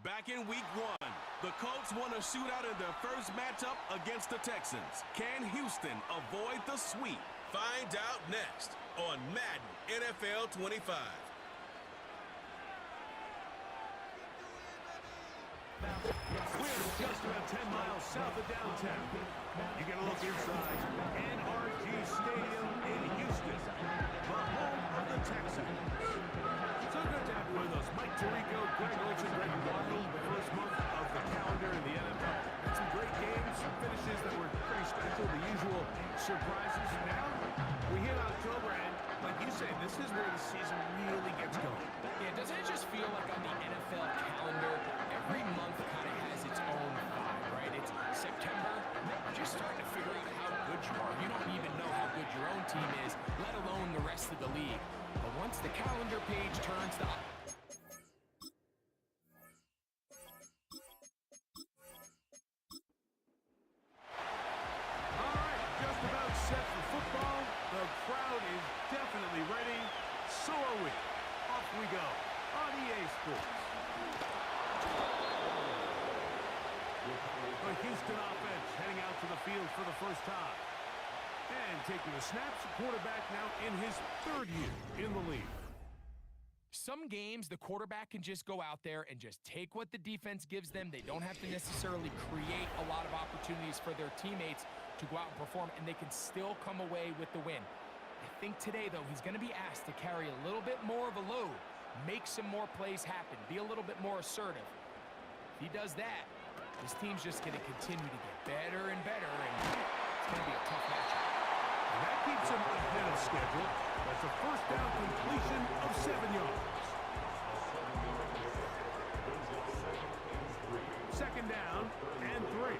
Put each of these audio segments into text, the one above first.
Back in week 1, the Colts won a shootout in their first matchup against the Texans. Can Houston avoid the sweep? Find out next on Madden NFL 25. We're just about 10 miles south of downtown. You get a look inside NRG Stadium in Houston, the home of the Texans. So good to have you with us. Mike Tirico, Greg Olson, Greg Waddle, the first month of the calendar in the NFL. Had some great games, some finishes that were pretty special, the usual surprises. Now, we hit October, and like you say, this is where the season really gets going. Yeah, doesn't it just feel like on the NFL calendar, every month kind of has its own vibe, right? It's September, you're just starting to figure out how good you are. You don't even know how good your own team is, let alone the rest of the league. But once the calendar page turns to... All right, just about set for football. The crowd is definitely ready. So are we. Off we go on EA Sports. The Houston offense heading out to the field for the first time. And taking the snaps, quarterback now in his 3rd year in the league. Some games, the quarterback can just go out there and just take what the defense gives them. They don't have to necessarily create a lot of opportunities for their teammates to go out and perform, and they can still come away with the win. I think today, though, he's going to be asked to carry a little bit more of a load, make some more plays happen, be a little bit more assertive. If he does that, this team's just going to continue to get better and better, and it's going to be a tough matchup. And that keeps him ahead of schedule. That's a first down completion of 7 yards. 2nd down and 3.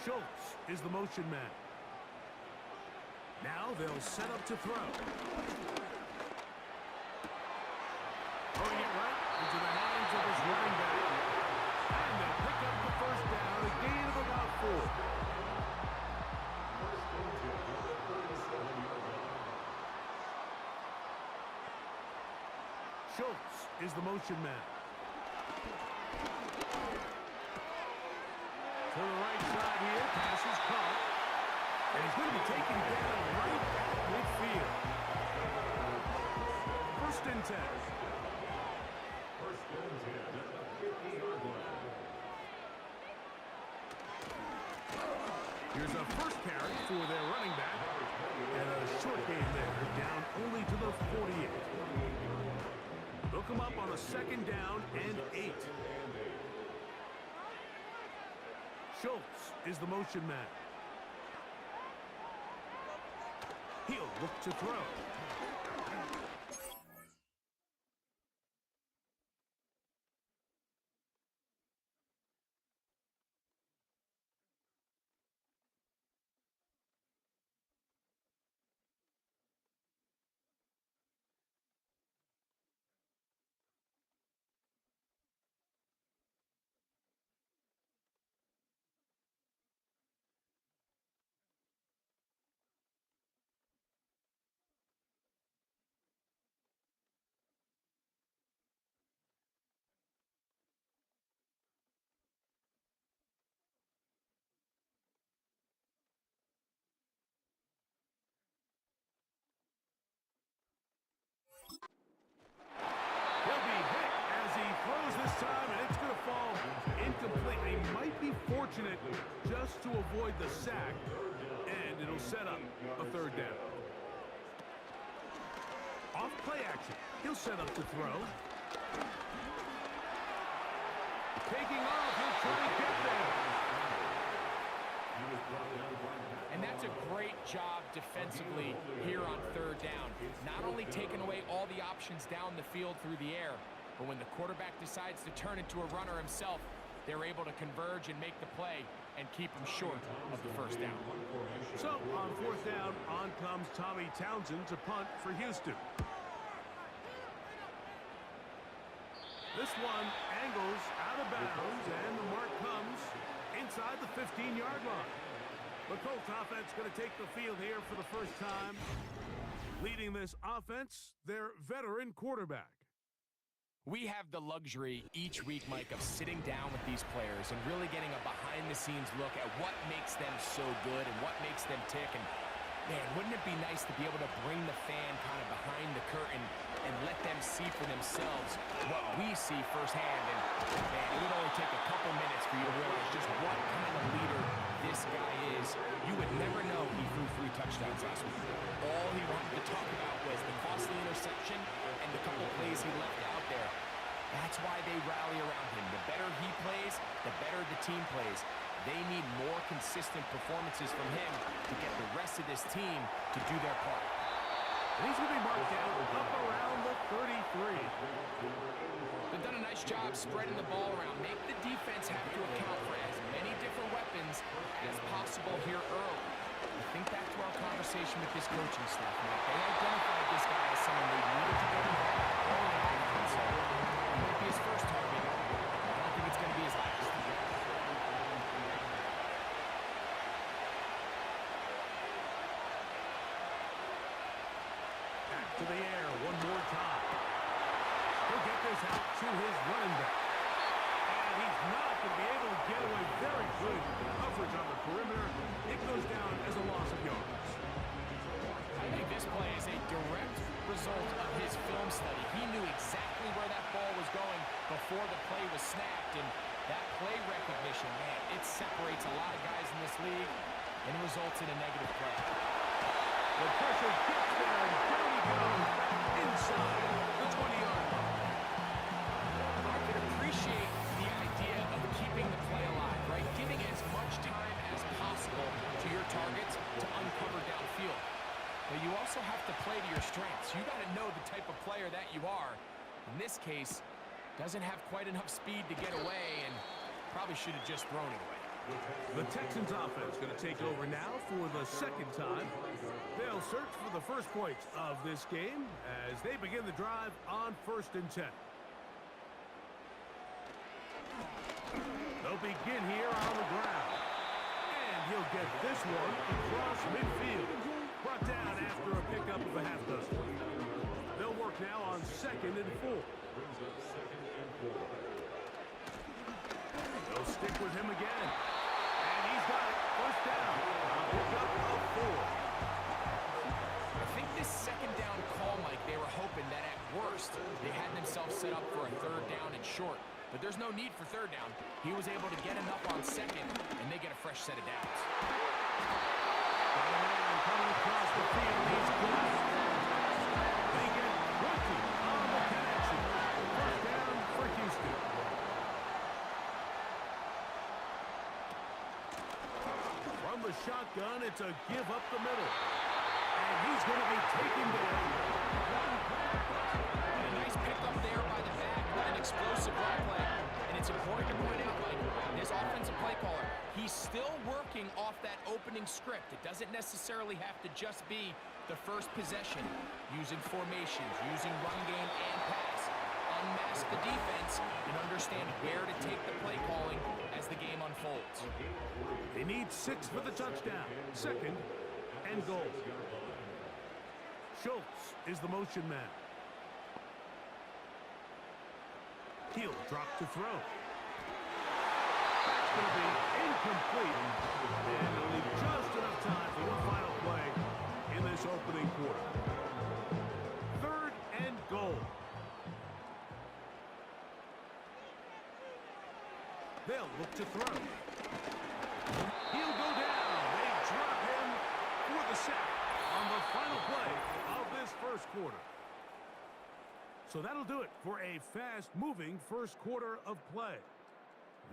Schultz is the motion man. Now they'll set up to throw. Throwing it right into the hands of his running back. And they'll pick up the first down, a gain of about 4. Schultz is the motion man. To the right side here, pass is caught. And he's going to be taken down right at midfield. 1st and 10. Here's a first carry for their running back. And a short gain there, down only to the 48. They'll come up on a 2nd down and 8. Schultz is the motion man. He'll look to throw. He'll be hit as he throws this time, and it's going to fall incomplete. He might be fortunate just to avoid the sack, and it'll set up a 3rd down. Off play action. He'll set up to throw. Taking off. He'll try to get there. And that's a great job defensively here on 3rd down. Not only taking away all the options down the field through the air, but when the quarterback decides to turn into a runner himself, they're able to converge and make the play and keep him short of the 1st down. So on 4th down, on comes Tommy Townsend to punt for Houston. This one angles out of bounds, and the mark comes inside the 15-yard line. The Colts offense going to take the field here for the first time. Leading this offense, their veteran quarterback, We have the luxury each week, Mike, of sitting down with these players and really getting a behind-the-scenes look at what makes them so good and what makes them tick. And, man, wouldn't it be nice to be able to bring the fan kind of behind the curtain and let them see for themselves what we see firsthand? And, man, it would only take a couple minutes for you to realize just what kind of leader this guy is. You would never know he threw 3 touchdowns last week. All he wanted to talk about was the costly interception and the couple plays he left out there. That's why they rally around him. The better he plays, the better the team plays. They need more consistent performances from him to get the rest of this team to do their part. And he's going to be marked down up around the 33. They've done a nice job spreading the ball around. Make the defense have to account for as many different weapons as possible here early. I think back to our conversation with this coaching staff, Mike. They identified this guy as someone they needed to get involved early on. So it might be his first target. I don't think it's going to be his last. Back to the air one more time. He'll get this out to his running back. And he's not going to be able to get away. Very good coverage on the perimeter. It goes down as a loss of yards. I think this play is a direct result of his film study. He knew exactly where that ball was going before the play was snapped, and that play recognition, man, it separates a lot of guys in this league and results in a negative play. The pressure gets there, and down he goes inside the 20-yard line. I can appreciate the idea of keeping the play alive, right? Giving as much time as possible to your targets to uncover downfield. But you also have to play to your strengths. You got to know the type of player that you are. In this case, doesn't have quite enough speed to get away and probably should have just thrown it away. The Texans offense going to take over now for the second time. They'll search for the first points of this game as they begin the drive on 1st and 10. They'll begin here on the ground. And he'll get this one across midfield. Brought down after a pickup of a half dozen. They'll work now on 2nd and 4. They'll stick with him again. And he's got it. First down. A pickup of 4. I think this 2nd down call, Mike, they were hoping that at worst they had themselves set up for a 3rd down and short. But there's no need for 3rd down. He was able to get enough on 2nd, and they get a fresh set of downs. Coming across the field, he's got it. They get 20 on the connection. First down for Houston. From the shotgun, it's a give up the middle. And he's going to be taken down. And a nice pickup there by the back with an explosive run play. And it's important to point out, like, this offensive play caller, he's still working off that opening script. It doesn't necessarily have to just be the first possession. Using formations, using run game and pass. Unmask the defense and understand where to take the play calling as the game unfolds. They need 6 for the touchdown. 2nd and goal. Schultz is the motion man. He'll drop to throw. That's going to be incomplete. And it'll leave just enough time for one final play in this opening quarter. 3rd and goal. They'll look to throw. He'll go down. They drop him for the sack on the final play of this first quarter. So that'll do it for a fast-moving first quarter of play.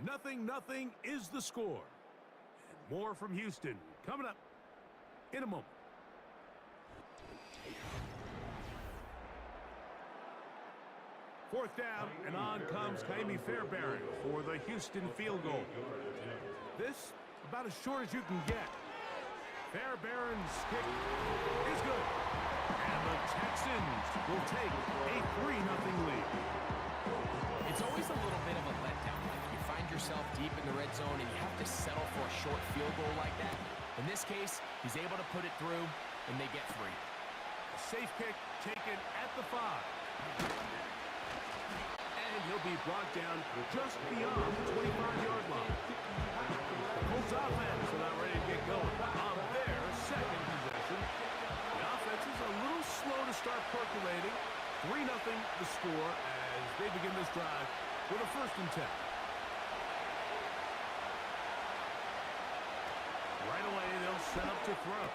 0-0 is the score. And more from Houston coming up in a moment. Fourth down, and on comes Kaimi Fairbairn for the Houston field goal. This, about as short as you can get. Fairbairn's kick is good. And the Texans will take a 3-0 lead. It's always a little bit of a letdown. Like you find yourself deep in the red zone and you have to settle for a short field goal like that. In this case, he's able to put it through, and they get 3. A safe kick taken at the 5. And he'll be brought down just beyond the 25-yard line. Colts offense about ready to get going on their second possession. The offense is a little slow to start percolating. 3-0 the score as they begin this drive with a 1st and 10. Right away, they'll set up to throw.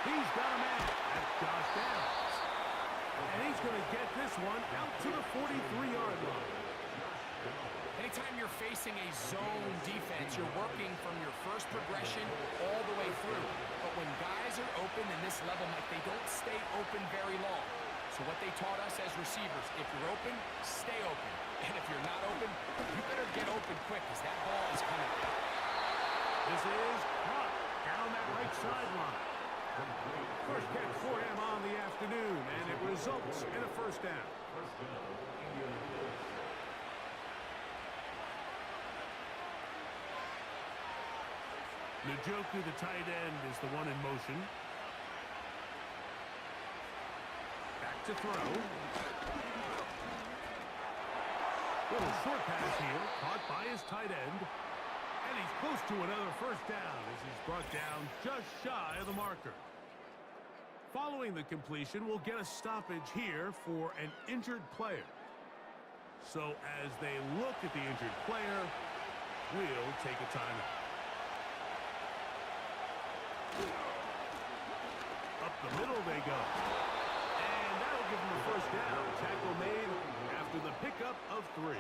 He's got a man. That's Josh Downs. And he's going to get this one out to the 43-yard line. Anytime you're facing a zone defense, you're working from your first progression all the way through. But when guys are open in this level, Mike, they don't stay open very long. So what they taught us as receivers, if you're open, stay open. And if you're not open, you better get open quick because that ball is coming. This is caught down that right sideline. First catch for him on the afternoon, and it results in a 1st down. Njoku, the tight end, is the one in motion. Back to throw. Little short pass here, caught by his tight end. And he's close to another 1st down as he's brought down just shy of the marker. Following the completion, we'll get a stoppage here for an injured player. So as they look at the injured player, we'll take a timeout. Up the middle they go. And that'll give them a 1st down. Tackle made after the pickup of 3.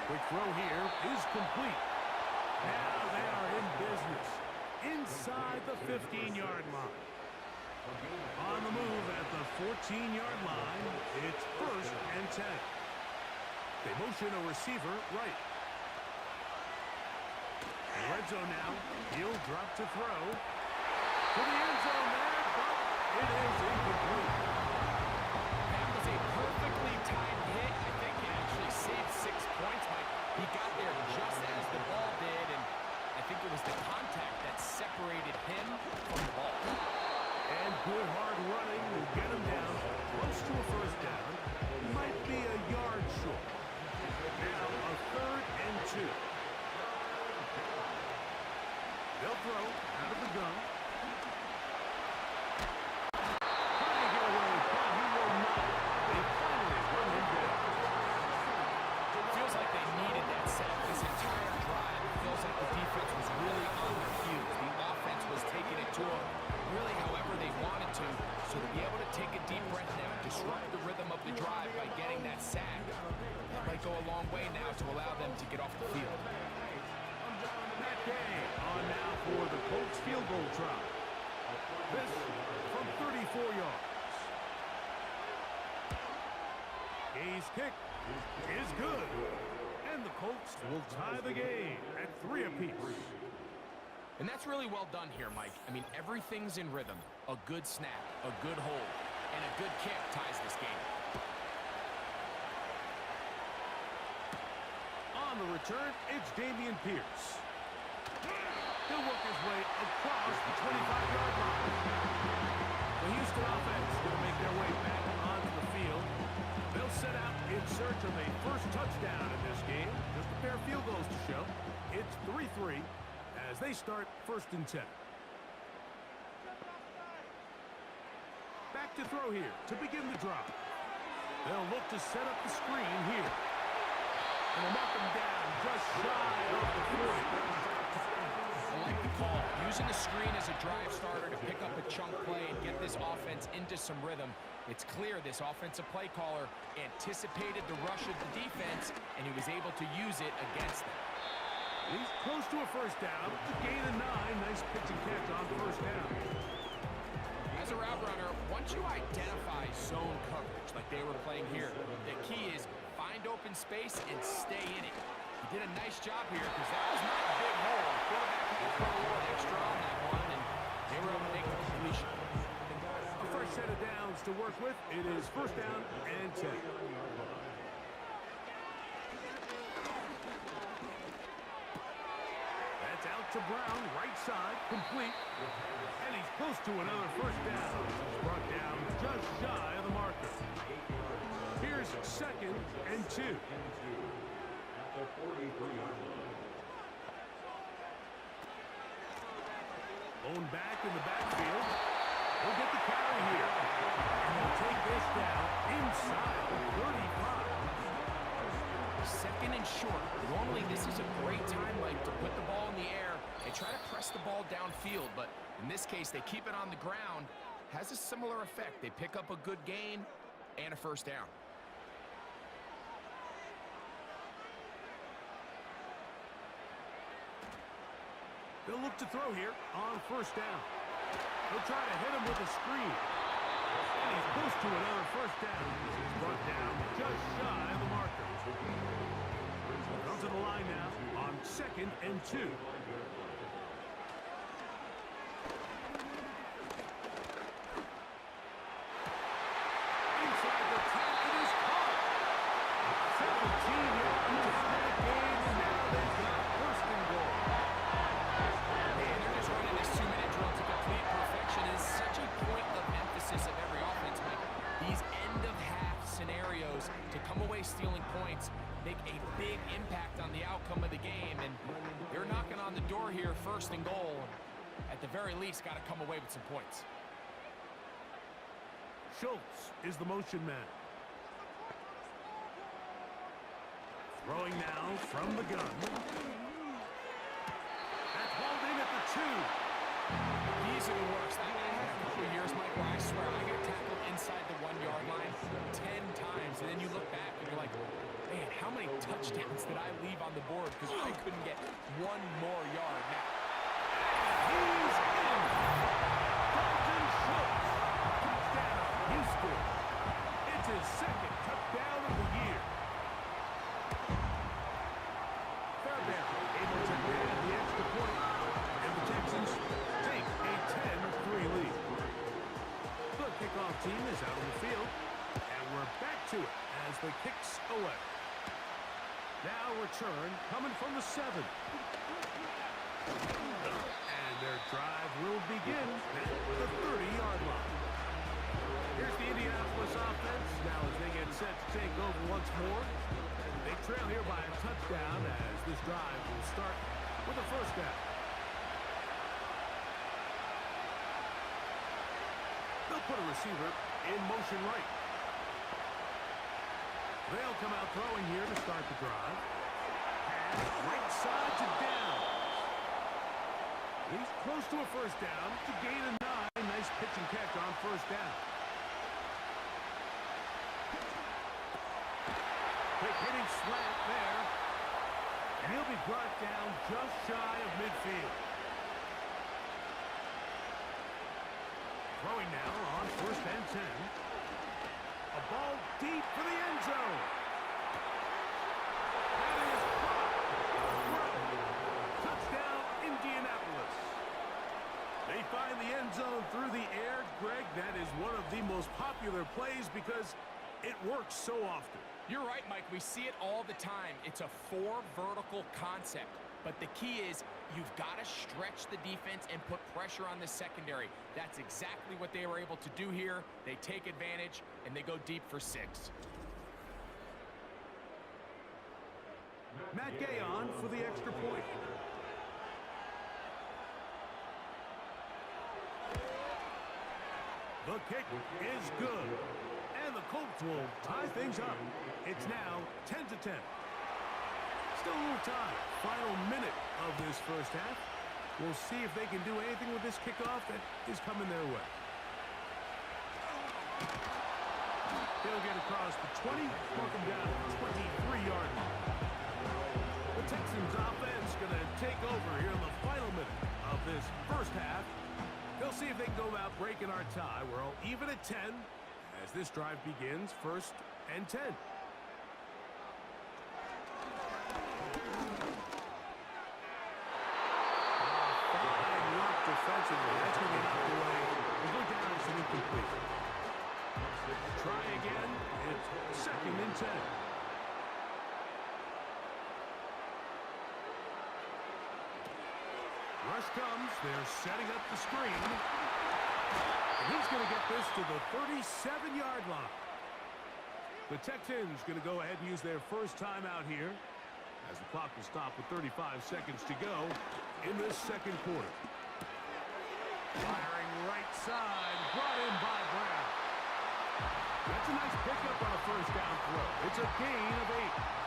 Quick throw here is complete. Now they are in business inside the 15-yard line. On the move at the 14-yard line, it's 1st and 10. They motion a receiver right. In the red zone now, he'll drop to throw. To the end zone there, but it is incomplete. That was a perfectly timed hit. I think it actually saved 6 points, Mike. He got there just as the ball did, and I think it was the contact that separated him from the ball. And good hard running will get him down close to a 1st down. Might be a yard short. Now a 3rd and 2. They'll throw out of the gun. Trying to get away, but he will not. They finally run him down. It feels like they needed that sack this entire drive. It feels like the defense was really on their heels. The offense was taking it to them really however they wanted to. So to be able to take a deep breath now, disrupt the rhythm of the drive by getting that sack, that might go a long way now to allow them to get off the field. Matt Gay on now for the Colts field goal try. This from 34 yards. Gay's kick is good. And the Colts will tie the game at 3 apiece. And that's really well done here, Mike. I mean, everything's in rhythm. A good snap, a good hold, and a good kick ties this game. On the return, it's Dameon Pierce. He'll work his way across the 25-yard line. The Houston offense will make their way back onto the field. They'll set out in search of a 1st touchdown in this game. Just a pair of field goals to show. It's 3-3 as they start 1st and 10. Back to throw here to begin the drive. They'll look to set up the screen here. And they'll knock him down just shy of the 40. I like the call. Using the screen as a drive starter to pick up a chunk play and get this offense into some rhythm. It's clear this offensive play caller anticipated the rush of the defense, and he was able to use it against them. He's close to a 1st down. Gain of 9. Nice pitch and catch on 1st down. As a route runner, once you identify zone coverage like they were playing here, the key is find open space and stay in it. He did a nice job here because that was not a big hole. Quarterback had to throw a little extra on that one, and they were able to make the completion. A fresh set of downs to work with. It is 1st down and 10. That's out to Brown, right side, complete. And he's close to another first down. He's brought down just shy of the marker. Here's 2nd and 2. Lone back in the backfield. He'll get the carry here. And he'll take this down inside the 35. 2nd and short. Normally, this is a great time, Mike, to put the ball in the air and try to press the ball downfield. But in this case, they keep it on the ground. Has a similar effect. They pick up a good gain and a first down. They'll look to throw here on first down. They'll try to hit him with a screen. And he's close to another first down. He's brought down just shy of the marker. Comes to the line now on 2nd and 2. Inside the 10, it is caught. 17 yards to start the game, and now they've got 1st and goal. And they're just running this 2-minute drill to complete perfection. Is such a point of emphasis of every offense, Mike. These end-of-half scenarios to come away stealing points make a big impact on the outcome of the game, and they're knocking on the door here, 1st and goal. At the very least, got to come away with some points. Schultz is the motion man. Throwing now from the gun. That's hauled in at the 2. Easily works. I had a couple of years, Mike, where I swear I got tackled inside the 1-yard line 10 times, and then you look back and you're like, man, how many touchdowns did I leave on the board because I couldn't get one more yard? Now, He's in. Dalton Schultz. Touchdown, Houston. It's his 2nd touchdown of the year. Fairbairn able to grab the extra point, and the Texans take a 10-3 lead. The kickoff team is out on the field, and we're back to it as the kicks away. Now return coming from the 7. And their drive will begin at the 30-yard line. Here's the Indianapolis offense now as they get set to take over once more. They trail here by a touchdown as this drive will start with a first down. They'll put a receiver in motion right. They'll come out throwing here to start the drive. Pass right side to down. He's close to a first down to gain a 9. Nice pitch and catch on first down. Quick hitting slant there. And he'll be brought down just shy of midfield. Throwing now on 1st and 10. A ball deep for the end zone. That is caught. Touchdown, Indianapolis. They find the end zone through the air. Greg, that is one of the most popular plays because it works so often. you're right, Mike. We see it all the time. It's a 4 vertical concept. But the key is you've got to stretch the defense and put pressure on the secondary. That's exactly what they were able to do here. They take advantage, and they go deep for 6. Matt Gay on for the extra point. The kick is good. And the Colts will tie things up. It's now 10-10. Still a little time. Final minute of this first half. We'll see if they can do anything with this kickoff that is coming their way. They'll get across the 20, mark them down at the 23-yard line. The Texans offense going to take over here in the final minute of this first half. They'll see if they can go about breaking our tie. We're all even at 10 as this drive begins, 1st and 10. Defensively, that's going to get out of the way. We'll go down as an incomplete. Try again. It's 2nd and 10. Rush comes. They're setting up the screen. And he's going to get this to the 37-yard line. The Texans going to go ahead and use their first timeout here as the clock will stop with 35 seconds to go in this second quarter. Firing right side, brought in by Brown. That's a nice pickup on a first down throw. It's a gain of 8.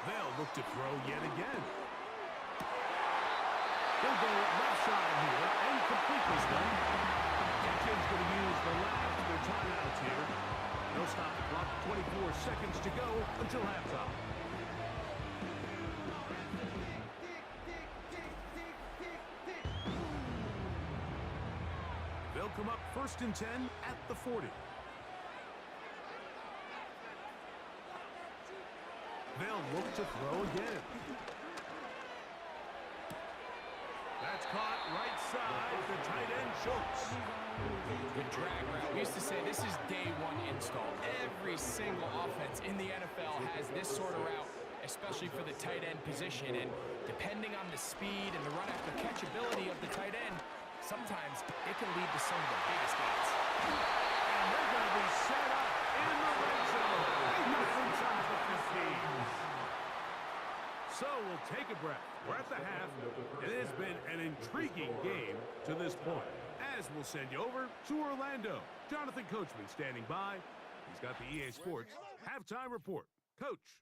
They'll look to throw yet again. He'll go left side here and complete this one. Texans going to use the last of their timeouts here. They'll stop the clock. 24 seconds to go until halftime. They'll come up 1st and 10 at the 40. They'll look to throw again. That's caught right side. The tight end Schultz. Good drag route. We used to say this is day one install. Every single offense in the NFL has this sort of route, especially for the tight end position. And depending on the speed and the run after catch ability of the tight end, sometimes it can lead to some of the biggest gains. And they're going to be set up in the red zone. Inside the 15. So we'll take a breath. We're at the half. It has been an intriguing game to this point. As we'll send you over to Orlando. Jonathan Coachman standing by. He's got the EA Sports halftime report. Coach.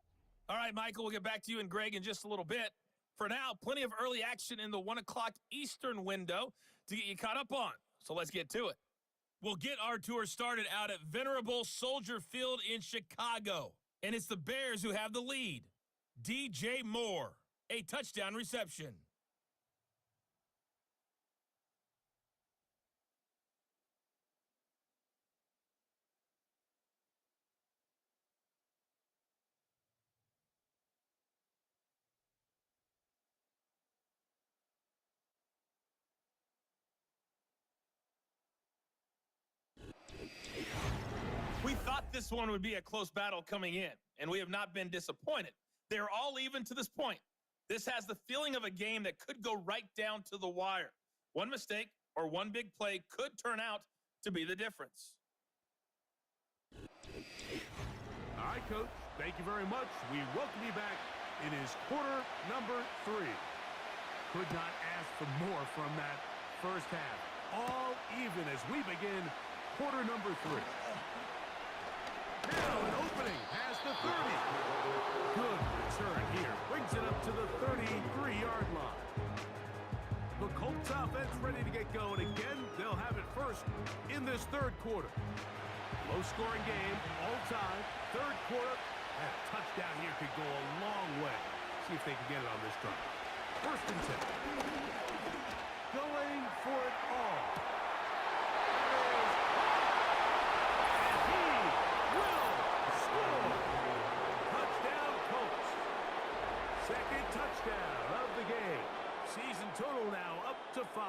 All right, Michael, we'll get back to you and Greg in just a little bit. For now, plenty of early action in the 1 o'clock Eastern window to get you caught up on. So let's get to it. We'll get our tour started out at Venerable Soldier Field in Chicago. And it's the Bears who have the lead. DJ Moore, a touchdown reception. We thought this one would be a close battle coming in, and we have not been disappointed. They're all even to this point. This has the feeling of a game that could go right down to the wire. One mistake or one big play could turn out to be the difference. All right, Coach. Thank you very much. We welcome you back. It is quarter number 3. Could not ask for more from that first half. All even as we begin quarter number 3. Now an opening past the 30. Good return here. Brings it up to the 33-yard line. The Colts offense ready to get going again. They'll have it first in this third quarter. Low-scoring game all time. Third quarter. And a touchdown here could go a long way. See if they can get it on this drive. 1st and 10. Going for it all. Second touchdown of the game. Season total now up to 5.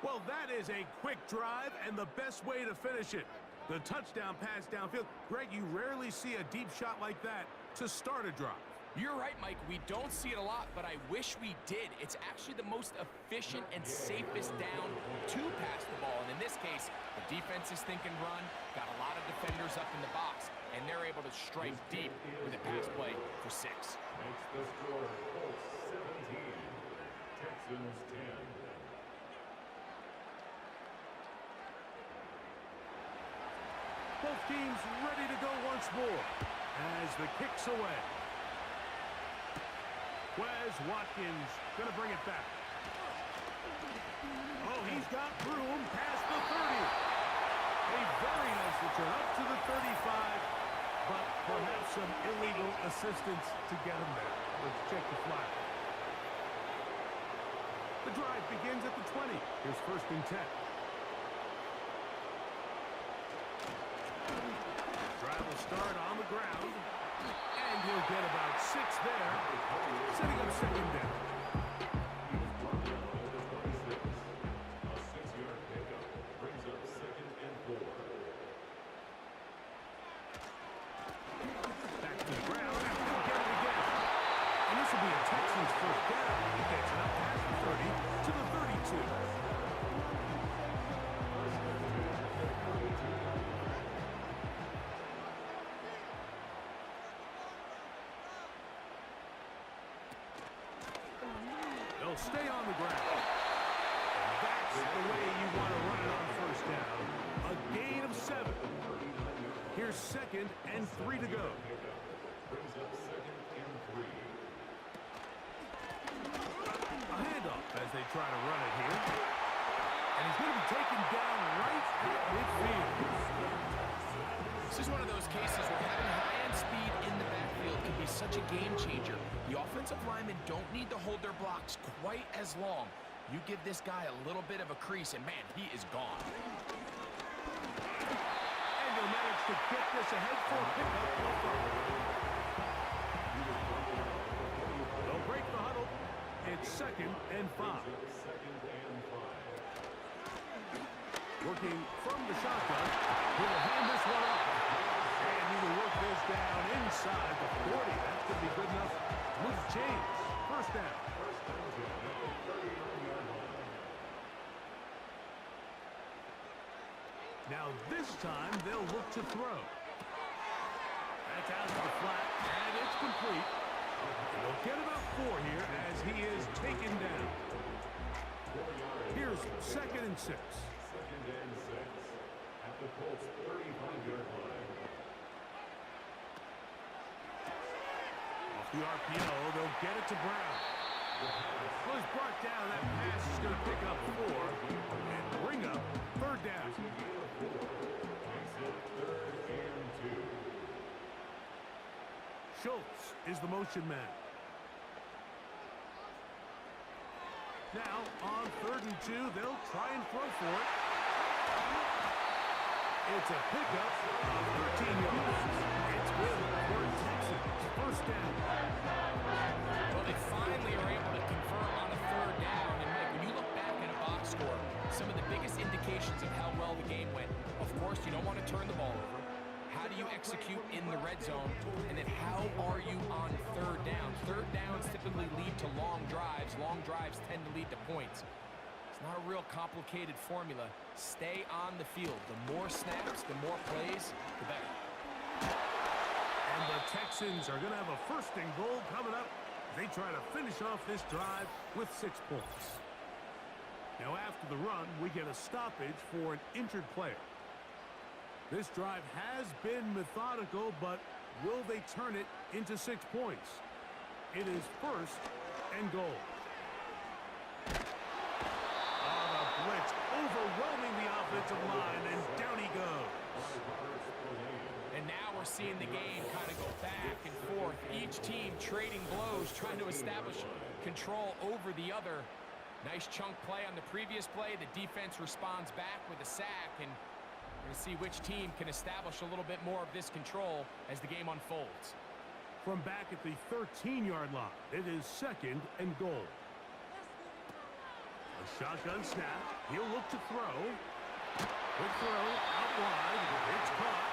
Well, that is a quick drive and the best way to finish it. The touchdown pass downfield. Greg, you rarely see a deep shot like that to start a drive. You're right, Mike. We don't see it a lot, but I wish we did. It's actually the most efficient and safest down to pass the ball. And in this case, the defense is thinking run, got a lot of defenders up in the box, and they're able to strike deep with a pass play for 6. Makes the score Colts 17, Texans 10. Both teams ready to go once more as the kick's away. Wes Watkins going to bring it back. Oh, he's got room past the 30. A very nice return up to the 35, but perhaps some illegal assistance to get him there. Let's check the flag. The drive begins at the 20. Here's 1st and 10. Drive will start on the ground. And he'll get about 6 there, setting up second down. He was brought down at the 26. A 6-yard pickup brings up 2nd and 4. Back to be a Texans first down. He gets it up past the 30 to the 32. They'll stay on the ground. And that's the way you want to run it on first down. A gain of 7. Here's 2nd and 3 to go. Brings up 2nd and 3. A handoff as they try to run it here. And he's going to be taken down right at midfield. This is one of those cases where having high-end speed in the backfield can be such a game changer. The offensive linemen don't need to hold their blocks quite as long. You give this guy a little bit of a crease, and man, he is gone. And they'll manage to get this ahead for a pickup. They'll break the huddle. It's 2nd and 5. Working from the shotgun. He'll hand this one off. And he will work this down inside the 40. That could be good enough with James. First down. Now this time they'll look to throw. That's out to the flat, and it's complete. They'll get about 4 here as he is taken down. Here's 2nd and 6. 2nd and 6 at the Colts 35-yard line. Off the RPO, they'll get it to Brown. Well, he's brought down. That pass is going to pick up 4 and bring up 3rd down. Makes it 3rd and 2. Schultz is the motion man. Now, on 3rd and 2, they'll try and throw for it. It's a pickup of 13 yards. It's good for Texans. First down. Well, they finally are able to confirm on a 3rd down. And Mike, when you look back at a box score, some of the biggest indications of how well the game went, of course, you don't want to turn the ball over. How do you execute in the red zone? And then how are you on 3rd down? 3rd downs typically lead to long drives. Long drives tend to lead to points. It's not a real complicated formula. Stay on the field. The more snaps, the more plays, the better. And the Texans are going to have a 1st and goal coming up. They try to finish off this drive with 6 points. Now after the run, we get a stoppage for an injured player. This drive has been methodical, but will they turn it into 6 points? It is 1st and goal. On a blitz, overwhelming the offensive line, and down he goes. And now we're seeing the game kind of go back and forth. Each team trading blows, trying to establish control over the other. Nice chunk play on the previous play. The defense responds back with a sack, and we're going to see which team can establish a little bit more of this control as the game unfolds. From back at the 13-yard line, it is 2nd and goal. A shotgun snap. He'll look to throw. Quick throw out wide. It's caught.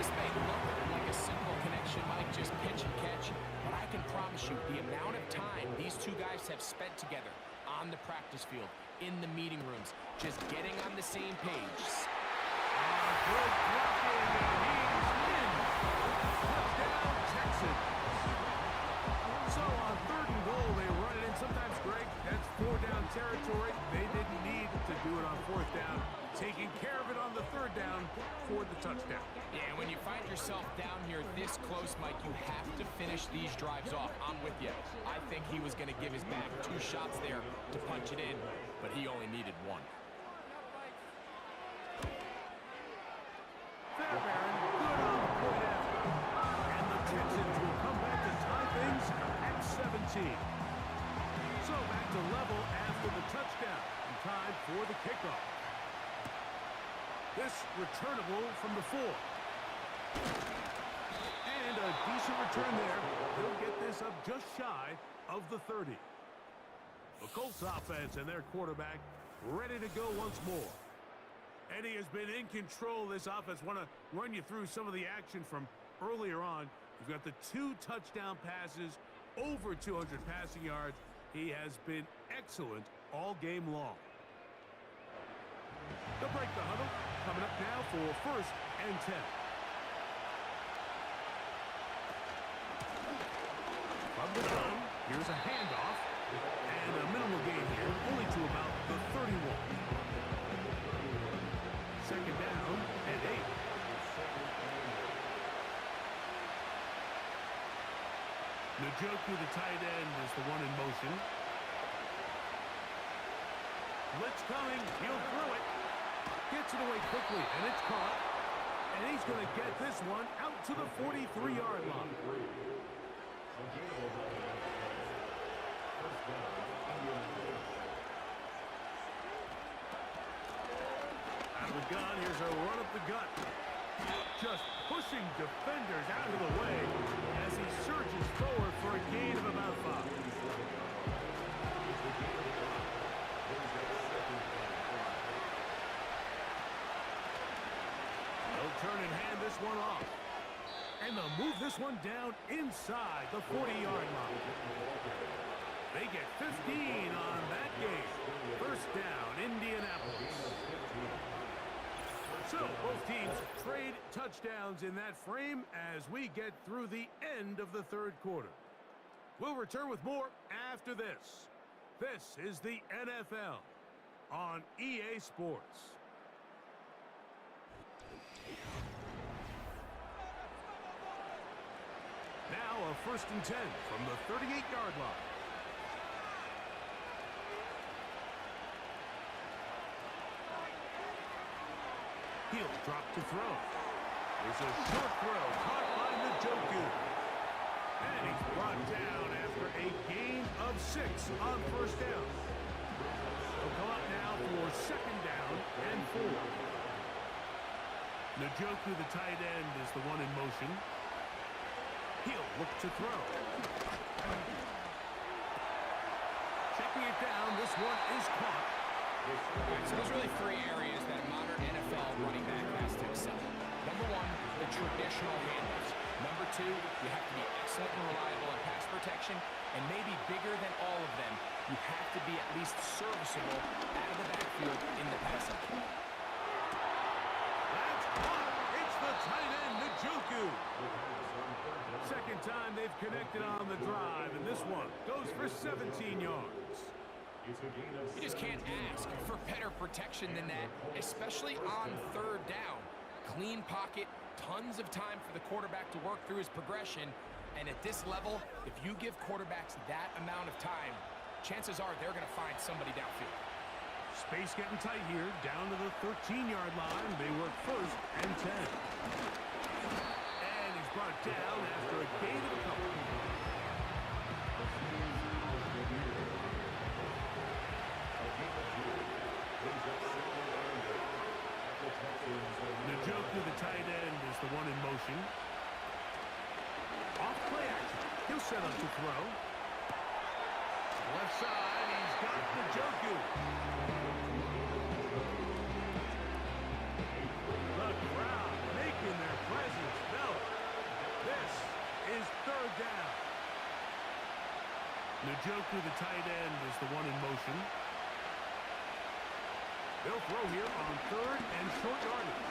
This may look like a simple connection, Mike, just pitch and catch, but I can promise you the amount of time these two guys have spent together on the practice field, in the meeting rooms, just getting on the same page. Good blocking, and he's in. Touchdown, Texans. So on 3rd and goal, they run it in. Sometimes, Greg, that's 4-down territory. They didn't need to do it on 4th down. Taking care of it on the 3rd down for the touchdown. Yeah, and when you find yourself down here this close, Mike, you have to finish these drives off. I'm with you. I think he was going to give his back 2 shots there to punch it in, but he only needed 1. Fairbairn, good on the point after. And the Texans will come back to tie things at 17. So back to level after the touchdown. And time for the kickoff. This returnable from the 4. And a decent return there. They'll get this up just shy of the 30. The Colts offense and their quarterback ready to go once more. Eddie has been in control of this offense. Want to run you through some of the action from earlier on. You've got the 2 touchdown passes over 200 passing yards. He has been excellent all game long. They'll break the huddle. Coming up now for 1st and 10. From the gun, here's a handoff. And a minimal gain here, only to about the 31. 2nd down and 8. Njoku, the tight end, is the one in motion. Blitz coming. He'll throw it. Gets it away quickly, and it's caught. And he's going to get this one out to the 43-yard line. Out of the gun, here's a run up the gut. Just pushing defenders out of the way as he surges forward for a gain of about 5. They'll turn and hand this one off. And they'll move this one down inside the 40-yard line. They get 15 on that game. 1st down, Indianapolis. So, both teams trade touchdowns in that frame as we get through the end of the 3rd quarter. We'll return with more after this. This is the NFL on EA Sports. Now a 1st and 10 from the 38-yard line. He'll drop to throw. There's a short throw caught by Njoku. And he's brought down after a gain of 6 on 1st down. He'll come up now for 2nd down and 4. Njoku, the tight end, is the one in motion. He'll look to throw. Checking it down, this one is caught. So there's really 3 areas that modern NFL running back has to excel. Number 1, the traditional handles. Number 2, you have to be excellent and reliable in pass protection. And maybe bigger than all of them, you have to be at least serviceable out of the backfield in the passing game. That's caught. It's the tight end, Njoku. 2nd time they've connected on the drive, and this one goes for 17 yards. You just can't ask for better protection than that, especially on 3rd down. Clean pocket, tons of time for the quarterback to work through his progression. And at this level, if you give quarterbacks that amount of time, chances are they're going to find somebody downfield. Space getting tight here, down to the 13-yard line. They work 1st and 10. And he's brought down after a gain of a couple. Njoku, the tight end, is the one in motion. Off play action. He'll set up to throw. Left side, he's got Njoku. The crowd making their presence felt. This is 3rd down. Njoku, the tight end, is the one in motion. They'll throw here on 3rd and short yardage.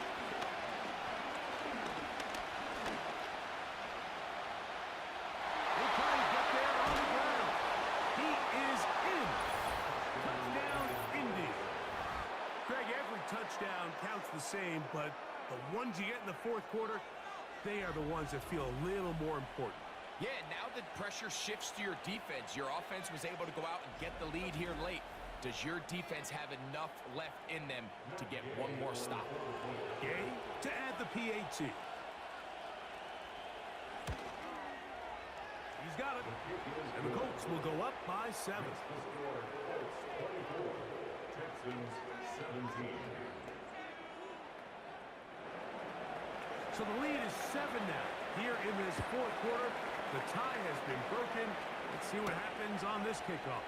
They'll try to get there on the ground. He is in. Touchdown, Indy. Greg, every touchdown counts the same, but the ones you get in the 4th quarter, they are the ones that feel a little more important. Yeah, now the pressure shifts to your defense. Your offense was able to go out and get the lead here late. Does your defense have enough left in them to get one more stop? Gay to add the PAT. He's got it. And the Colts will go up by 7. Texans 17. So the lead is 7 now. Here in this 4th quarter, the tie has been broken. Let's see what happens on this kickoff.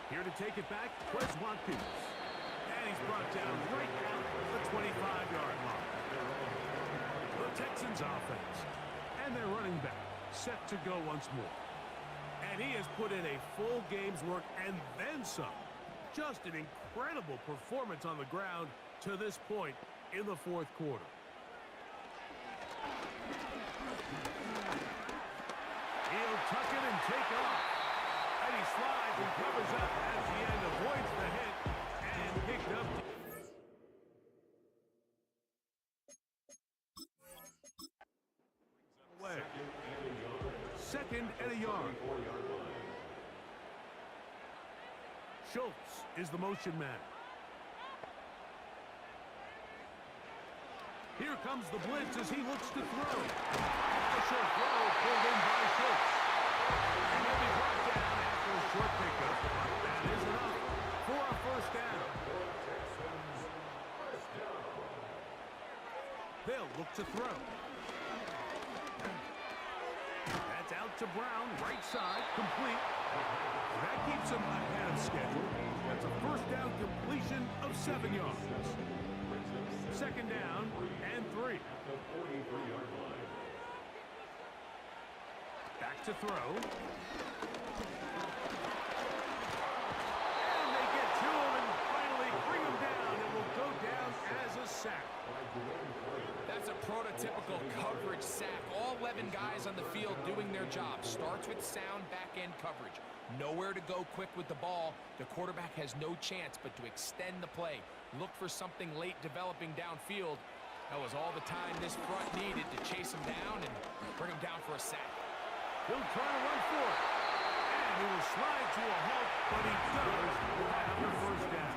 Here to take it back, Wes Watkins. And he's brought down right out the 25-yard line. The Texans offense. And their running back set to go once more. And he has put in a full game's work and then some. Just an incredible performance on the ground to this point in the fourth quarter. He'll tuck it and take off. And he slides and covers up as the end avoids the hit and picked up. Away. Second and a yard. Schultz is the motion man. Here comes the blitz as he looks to throw. A short throw pulled in by Schultz. And he'll be brought down after a short pickup. That is enough for a first down. They'll look to throw. That's out to Brown, right side, complete. That keeps him ahead of schedule. That's a first down completion of 7 yards. Second down and 3. Back to throw. And they get to him and finally bring him down. It will go down as a sack. That's a prototypical coverage sack. All 11 guys on the field doing their job. Starts with sound back-end coverage. Nowhere to go quick with the ball. The quarterback has no chance but to extend the play. Look for something late developing downfield. That was all the time this front needed to chase him down and bring him down for a sack. He'll try to run for it. And he will slide to a halt, but he does have the first down.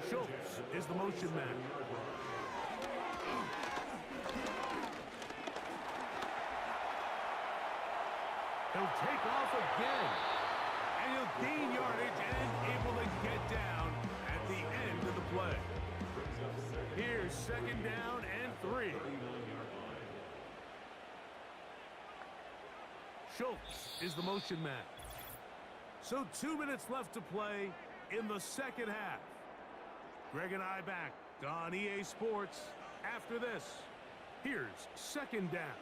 Schultz is the motion man. He'll take off again. And he'll gain yardage and able to get down at the end of the play. Here's second down and 3. Schultz is the motion man. So 2 minutes left to play in the second half. Greg and I back on EA Sports after this. Here's second down.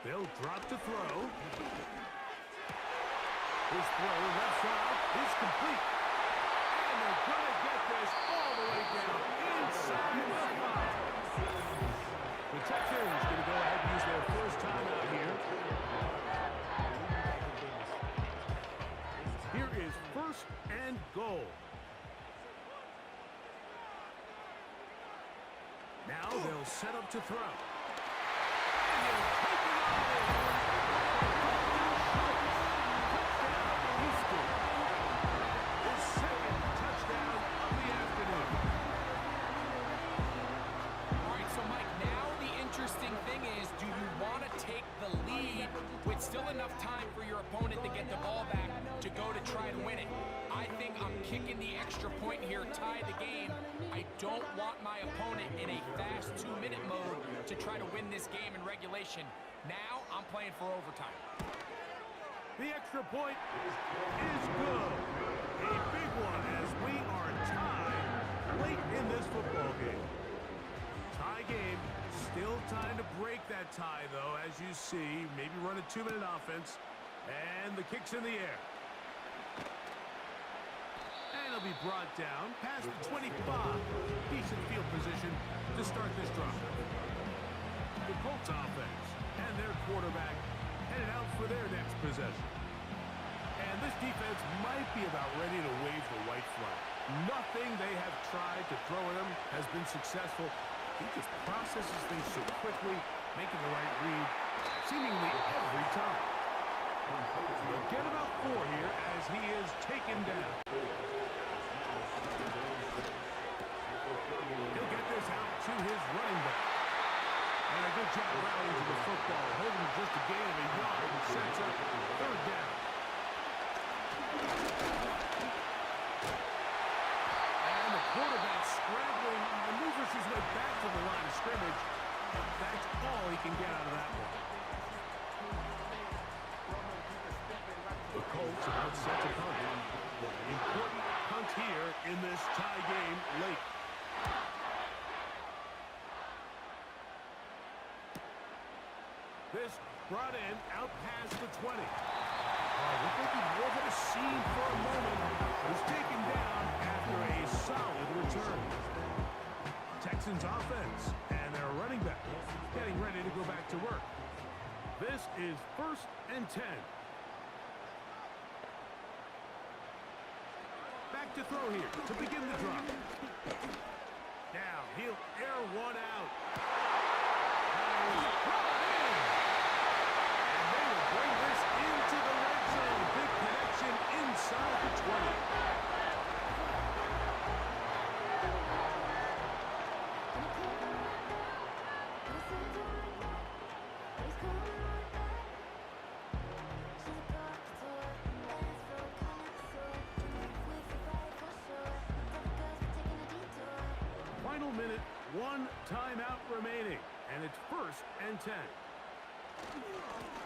They'll drop to throw. His throw left side is complete. And they're going to get this all the way down inside the 5. The Texans going to go ahead and use their first timeout here. Here is first and goal. Now they'll set up to throw. And they'll take it all. Houston. His second touchdown of the afternoon. All right, so Mike, now the interesting thing is, do you want to take the lead with still enough time for your opponent to get the ball back to go to try to win it? I think I'm kicking the extra point here, tie the game. I don't want my opponent in a fast 2-minute mode to try to win this game in regulation. Now I'm playing for overtime. The extra point is good. A big one as we are tied late in this football game. Tie game. Still time to break that tie, though, as you see. Maybe run a 2-minute offense. And the kick's in the air. And it'll be brought down past the 25. Decent field position to start this drive. The Colts offense and their quarterback headed out for their next possession. And this defense might be about ready to wave the white flag. Nothing they have tried to throw at him has been successful. He just processes things so quickly, making the right read seemingly every time. He'll get about 4 here as he is taken down. He'll get this out to his running back. And a good job rallying to the football, holding just a gain of a yard and sets up third down. And the quarterback scrambling, maneuvers his way back to the line of scrimmage. That's all he can get out of that one. The Colts about set to punt. Important punt here in this tie game late. This brought in out past the 20. We're thinking more than a scene for a moment. Was taken down after a solid return. Texans offense and their running back getting ready to go back to work. This is 1st and 10. Back to throw here to begin the drive. Now he'll air one out. And they will bring this into the red zone. Big connection inside the 20. Final minute, 1 timeout remaining, and it's 1st and 10.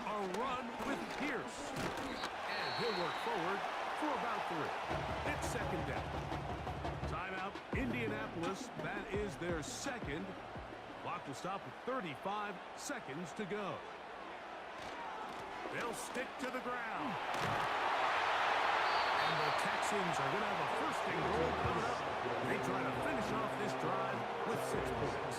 A run with Pierce, and he'll work forward for about 3. It's 2nd down. Timeout, Indianapolis. That is their 2nd. Clock will stop with 35 seconds to go. They'll stick to the ground. And the Texans are going to have a 1st and goal coming up. They try to finish off this drive with 6 points.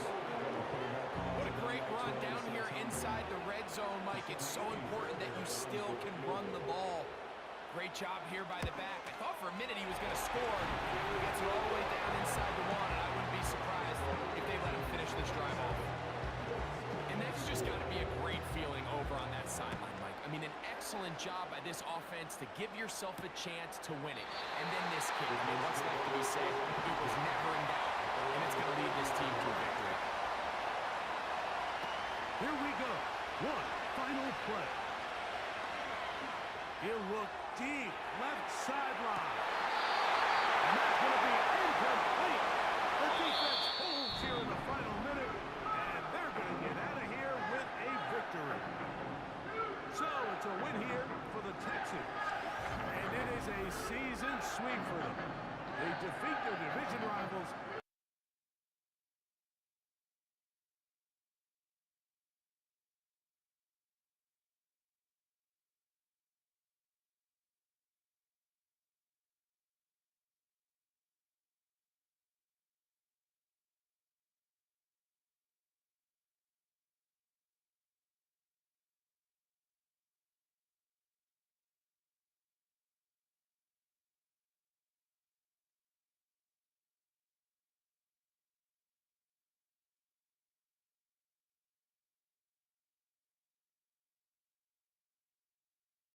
What a great run down here inside the red zone, Mike. It's so important that you still can run the ball. Great job here by the back. I thought for a minute he was going to score. He gets it all the way down inside the 1, and I wouldn't be surprised if they let him finish this drive off. And that's just got to be a great feeling over on that sideline, Mike. I mean, an excellent job by this offense to give yourself a chance to win it. And then this kick. I mean, what's left to be said? It was never in doubt, and it's going to lead this team to a victory. Here we go. One final play. He'll look deep, left sideline. And that's going to be incomplete. The defense holds here in the final minute, and they're going to get out of here with a victory. So it's a win here for the Texans, and it is a season sweep for them. They defeat their division rivals